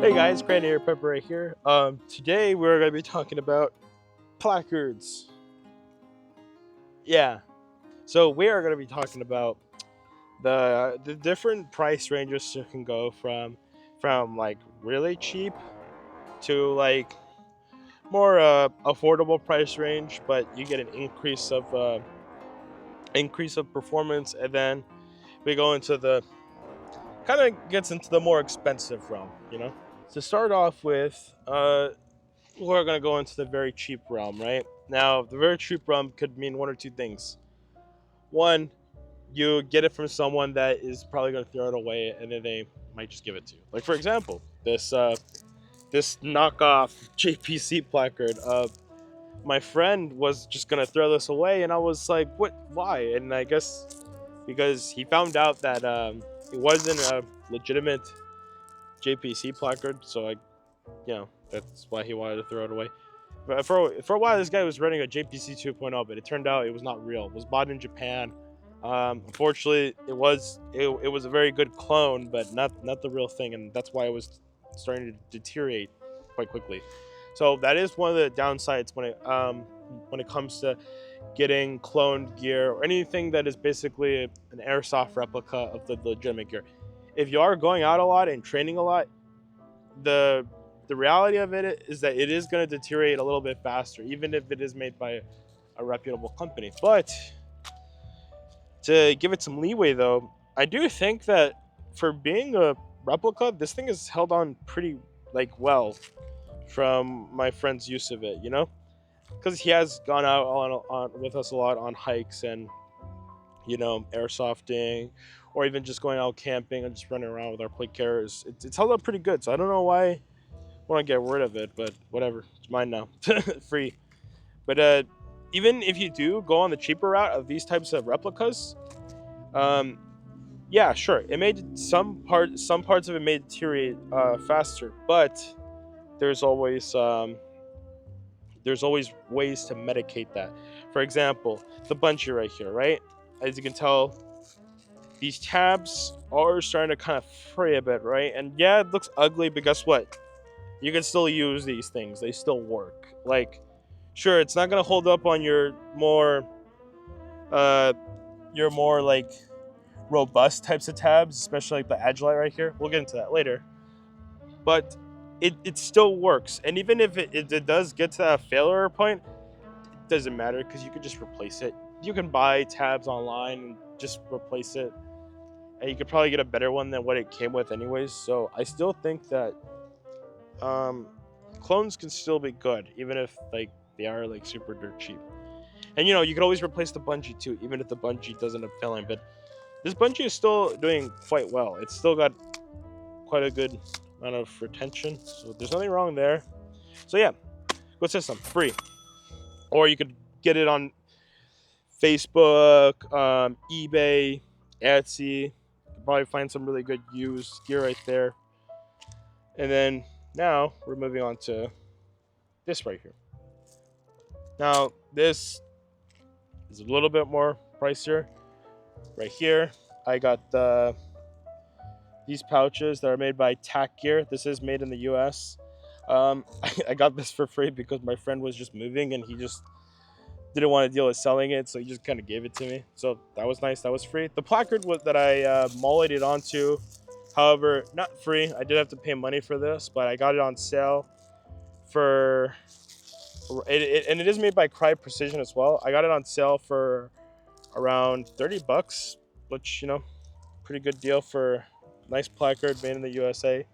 Hey guys, Granny Air Pepper right here. Today we're gonna be talking about placards. Yeah, so we are gonna be talking about the different price ranges you can go from like really cheap to like more affordable price range, but you get an increase of performance, and then we go into the kind of gets into the more expensive realm, you know. To start off with, we're gonna go into the very cheap realm, right? Now, the very cheap realm could mean one or two things. One, you get it from someone that is probably gonna throw it away, and then they might just give it to you. Like for example, this knockoff JPC placard. My friend was just gonna throw this away, and I was like, "What? Why?" And I guess because he found out that it wasn't a legitimate JPC placard, so that's why he wanted to throw it away. But for a while, this guy was running a JPC 2.0, but it turned out it was not real. It was bought in Japan. Unfortunately, it was a very good clone, but not the real thing, and that's why it was starting to deteriorate quite quickly. So that is one of the downsides when it comes to getting cloned gear or anything that is basically an airsoft replica of the legitimate gear. If you are going out a lot and training a lot, the reality of it is that it is going to deteriorate a little bit faster, even if it is made by a reputable company. But to give it some leeway, though, I do think that for being a replica, this thing is held on pretty well from my friend's use of it. You know, because he has gone out on with us a lot on hikes and airsofting, or even just going out camping and just running around with our placards. It's held up pretty good, so I don't know why I want to get rid of it, but whatever, it's mine now. Free. But even if you do go on the cheaper route of these types of replicas, um yeah, sure, it made some parts of it may deteriorate faster, but there's always ways to medicate that. For example, the bungee right here, right? As you can tell, these tabs are starting to kind of fray a bit, right? And yeah, it looks ugly, but guess what? You can still use these things. They still work. Like, sure, it's not gonna hold up on uh, your more like robust types of tabs, especially like the Agilite right here. We'll get into that later. But it still works. And even if it does get to that failure point, it doesn't matter because you can just replace it. You can buy tabs online and just replace it. And you could probably get a better one than what it came with anyways. So I still think that um, clones can still be good, even if they are like super dirt cheap. And you can always replace the bungee too, even if the bungee doesn't end up failing. But this bungee is still doing quite well. It's still got quite a good amount of retention, so there's nothing wrong there. So yeah, good system, free. Or you could get it on Facebook, eBay, Etsy. You could probably find some really good used gear right there. And then now we're moving on to this right here. Now this is a little bit more pricier. Right here, I got these pouches that are made by Tac Gear. This is made in the U.S. I got this for free because my friend was just moving and he just didn't want to deal with selling it, so he just kind of gave it to me. So that was nice. That was free. The placard that I mollied it onto, however, not free. I did have to pay money for this, but I got it on sale for and it is made by Cry Precision as well. I got it on sale for around $30, which pretty good deal for a nice placard made in the USA.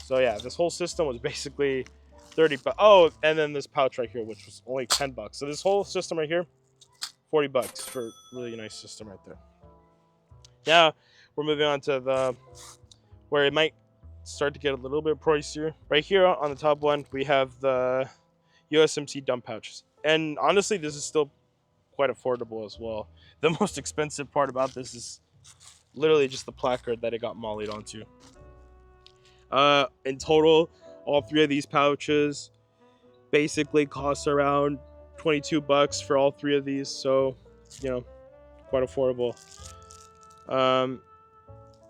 So yeah, this whole system was basically 30 bucks. Oh, and then this pouch right here, which was only $10. So this whole system right here, $40 for a really nice system right there. Now we're moving on to where it might start to get a little bit pricier. Right here on the top one, we have the USMC dump pouches. And honestly, this is still quite affordable as well. The most expensive part about this is literally just the placard that it got mollied onto. In total, all three of these pouches basically cost around 22 bucks for all three of these, so you know, quite affordable. And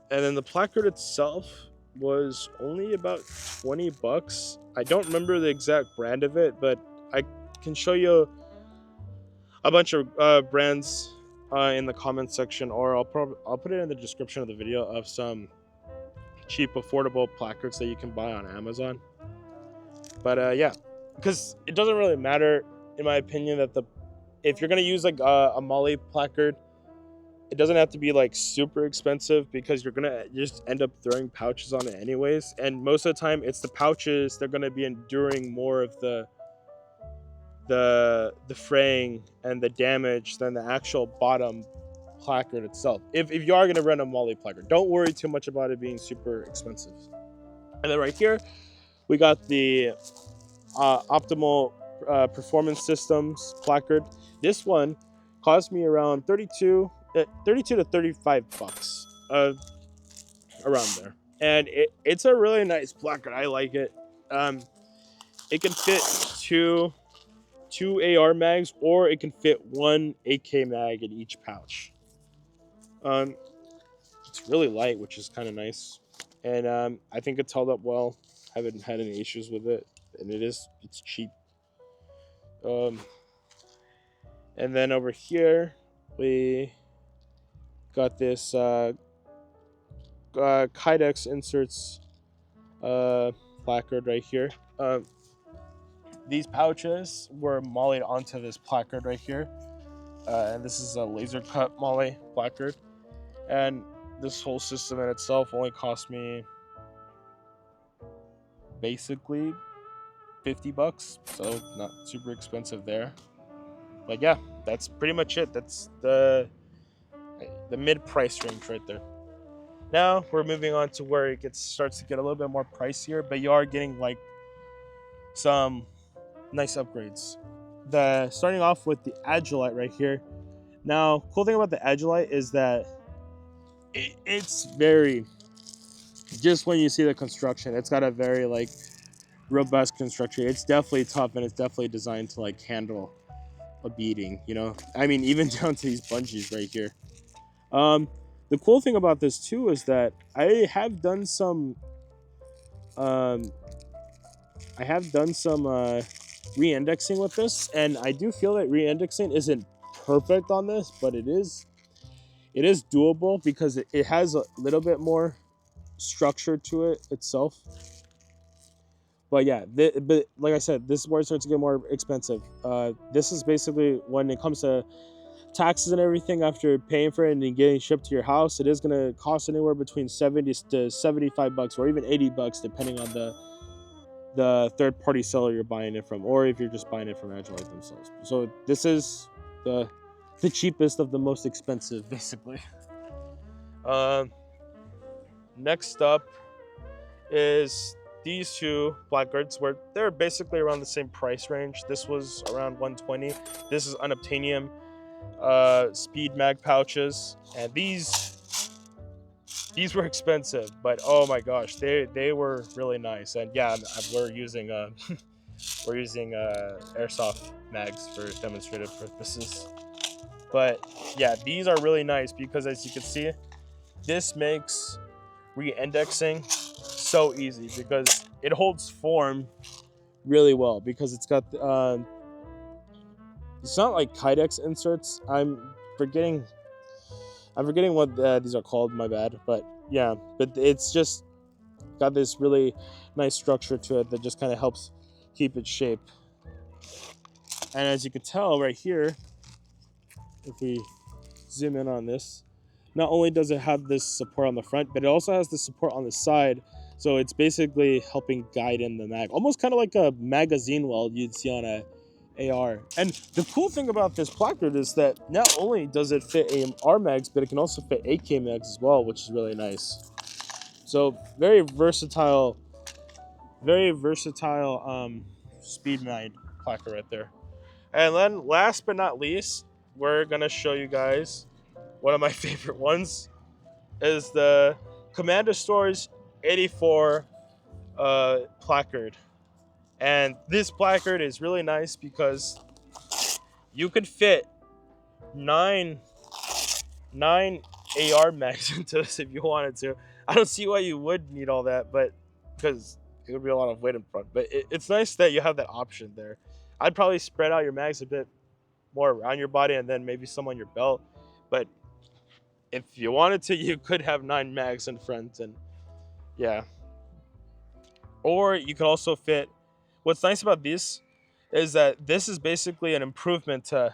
then the placard itself was only about 20 bucks. I don't remember the exact brand of it, but I can show you a bunch of brands in the comments section, or I'll put it in the description of the video of some cheap, affordable placards that you can buy on Amazon. But yeah, because it doesn't really matter, in my opinion, that if you're gonna use like a molly placard, it doesn't have to be like super expensive, because you're gonna just end up throwing pouches on it anyways, and most of the time it's the pouches they're gonna be enduring more of the fraying and the damage than the actual bottom placard itself. If you are gonna run a molly placard, don't worry too much about it being super expensive. And then right here we got the optimal performance systems placard. This one cost me around 32 to 35 bucks, around there, and it's a really nice placard. I like it. It can fit two AR mags, or it can fit one AK mag in each pouch. It's really light, which is kind of nice, and I think it's held up well. Haven't had any issues with it, and it's cheap. And then over here we got this Kydex inserts placard right here. These pouches were mollied onto this placard right here, and this is a laser cut molly placard, and this whole system in itself only cost me basically 50 bucks, so not super expensive there. But yeah, that's pretty much it. That's the mid-price range right there. Now we're moving on to where it starts to get a little bit more pricier, but you are getting like some nice upgrades. Starting off with the Agilite right here. Now, cool thing about the Agilite is that it's very, just when you see the construction, it's got a very like robust construction. It's definitely tough, and it's definitely designed to like handle a beating, you know. I mean, even down to these bungees right here. The cool thing about this too is that I have done some re-indexing with this, and I do feel that re-indexing isn't perfect on this, but it is doable, because it has a little bit more structure to it itself. But yeah, but like I said, this is where it starts to get more expensive. This is basically when it comes to taxes and everything, after paying for it and getting shipped to your house, it is going to cost anywhere between 70 to 75 bucks, or even 80 bucks, depending on the third-party seller you're buying it from, or if you're just buying it from Agilite themselves. So this is the cheapest of the most expensive, basically. Next up is these two placards, where they're basically around the same price range. This was around 120. This is unobtainium speed mag pouches, and these were expensive, but oh my gosh, they were really nice. And yeah, we're using airsoft mags for demonstrative purposes. But yeah, these are really nice, because as you can see, this makes re-indexing so easy, because it holds form really well, because it's got it's not like Kydex inserts. I'm forgetting what these are called, my bad. But yeah, but it's just got this really nice structure to it that just kind of helps keep its shape. And as you can tell right here, if we zoom in on this, not only does it have this support on the front, but it also has the support on the side. So it's basically helping guide in the mag, almost kind of like a magazine weld you'd see on a AR. And the cool thing about this placard is that not only does it fit AR mags, but it can also fit AK mags as well, which is really nice. So very versatile speed mag placard right there. And then last but not least, we're gonna show you guys one of my favorite ones is the Commander Stores 84 placard. And this placard is really nice because you could fit nine AR mags into this if you wanted to. I don't see why you would need all that, but because it would be a lot of weight in front. But it's nice that you have that option there. I'd probably spread out your mags a bit more around your body and then maybe some on your belt. But if you wanted to, you could have 9 mags in front, and yeah. Or you could also fit. What's nice about this is that this is basically an improvement to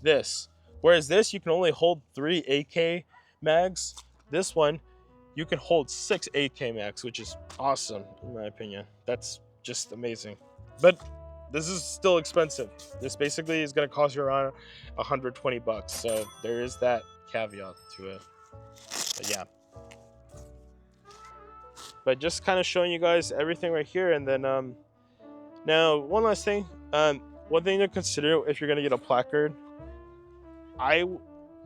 this. Whereas this, you can only hold 3 AK mags. This one, you can hold 6 AK mags, which is awesome in my opinion. That's just amazing. But this is still expensive. This basically is going to cost you around 120 bucks. So there is that caveat to it. But yeah. But just kind of showing you guys everything right here. And then now one last thing. One thing to consider if you're going to get a placard.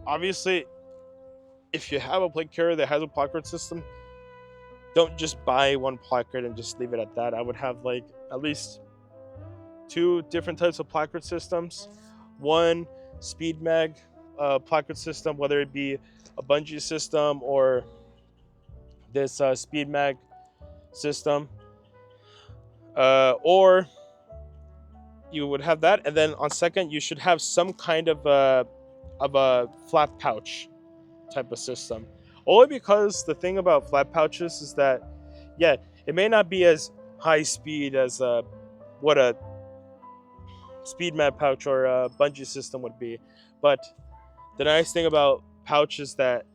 Obviously, if you have a plate carrier that has a placard system, don't just buy one placard and just leave it at that. I would have like at least 2 different types of placard systems. One speed mag placard system, whether it be a bungee system or this speed mag system, or you would have that, and then on second you should have some kind of a flat pouch type of system. Only because the thing about flat pouches is that, yeah, it may not be as high speed as what a speed mag pouch or a bungee system would be, but the nice thing about pouch is that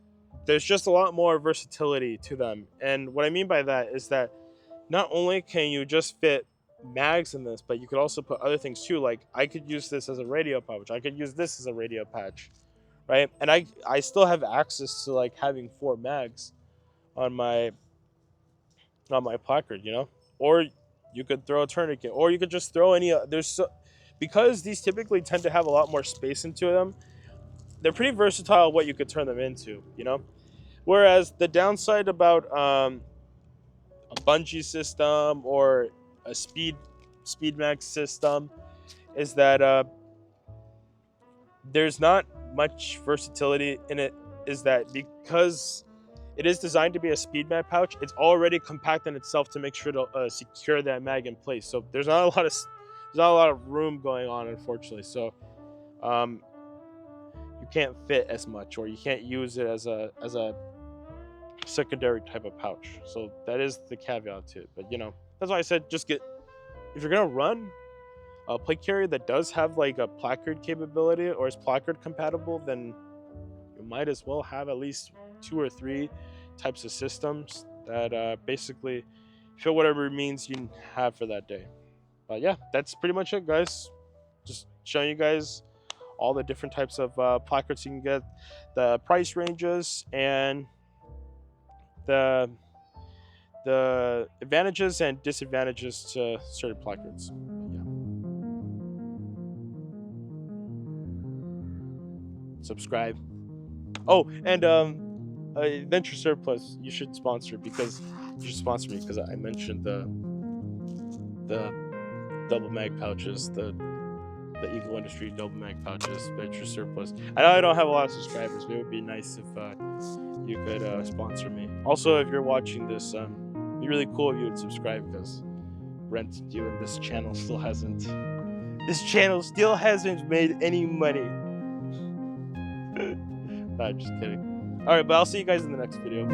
there's just a lot more versatility to them. And what I mean by that is that not only can you just fit mags in this, but you could also put other things too. Like I could use this as a radio pouch. I could use this as a radio patch, right? And I still have access to like having 4 mags on my placard, you know? Or you could throw a tourniquet, or you could just throw any. Because these typically tend to have a lot more space into them. They're pretty versatile what you could turn them into, you know? Whereas the downside about a bungee system or a speed mag system is that there's not much versatility in it, is that because it is designed to be a speed mag pouch, it's already compact in itself to make sure to secure that mag in place. So there's not a lot of room going on, unfortunately. So you can't fit as much, or you can't use it as a secondary type of pouch. So that is the caveat to it. But you know, that's why I said just get, if you're gonna run a plate carrier that does have like a placard capability or is placard compatible, then you might as well have at least 2 or 3 types of systems that basically fit whatever means you have for that day. But yeah, that's pretty much it, guys. Just showing you guys all the different types of placards you can get, the price ranges, and the advantages and disadvantages to certain placards. Yeah. Subscribe. Oh, and Venture Surplus, you should sponsor me because I mentioned the double mag pouches, the Eagle Industry double mag pouches, Venture Surplus. I know I don't have a lot of subscribers, but it would be nice if you could sponsor me. Also, if you're watching this, it'd be really cool if you would subscribe, because Brent you and this channel still hasn't made any money. No, I'm just kidding. Alright, but I'll see you guys in the next video.